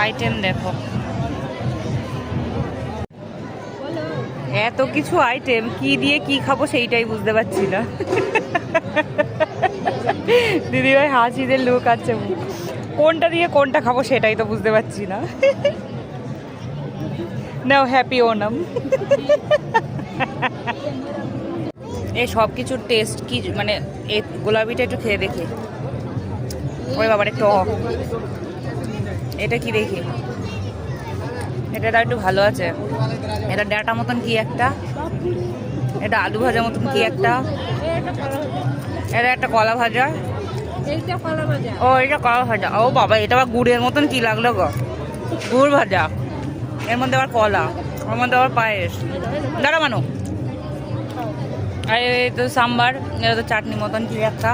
Item দেখো, এত কিছু আইটেম, কি দিয়ে কি খাবো সেইটাই বুঝতে পারছি না। দিদিভাই হাসিদের লুক আছে, কোনটা দিয়ে কোনটা খাবো সেটাই তো বুঝতে পারছি না। নাও হ্যাপি ওনাম। এই সব কিছুর টেস্ট কি, মানে এই গোলাপিটা একটু খেয়ে দেখি। ওই বাবার টক, এটা কি দেখি, এটা একটু ভালো আছে। এটা ডাটা মতন কি একটা, এটা আলু ভাজা মতন কি একটা, এটা একটা কলা ভাজা, ও এটা কলা ভাজা। ও বাবা, এটা আবার গুড়ের মতন কি লাগলো গো, গুড় ভাজা, এর মধ্যে আবার কলা, ওর মধ্যে আবার পায়েস। দাঁড়া মানু, আর এই তো সাম্বার, এটা তো চাটনি মতন কি একটা।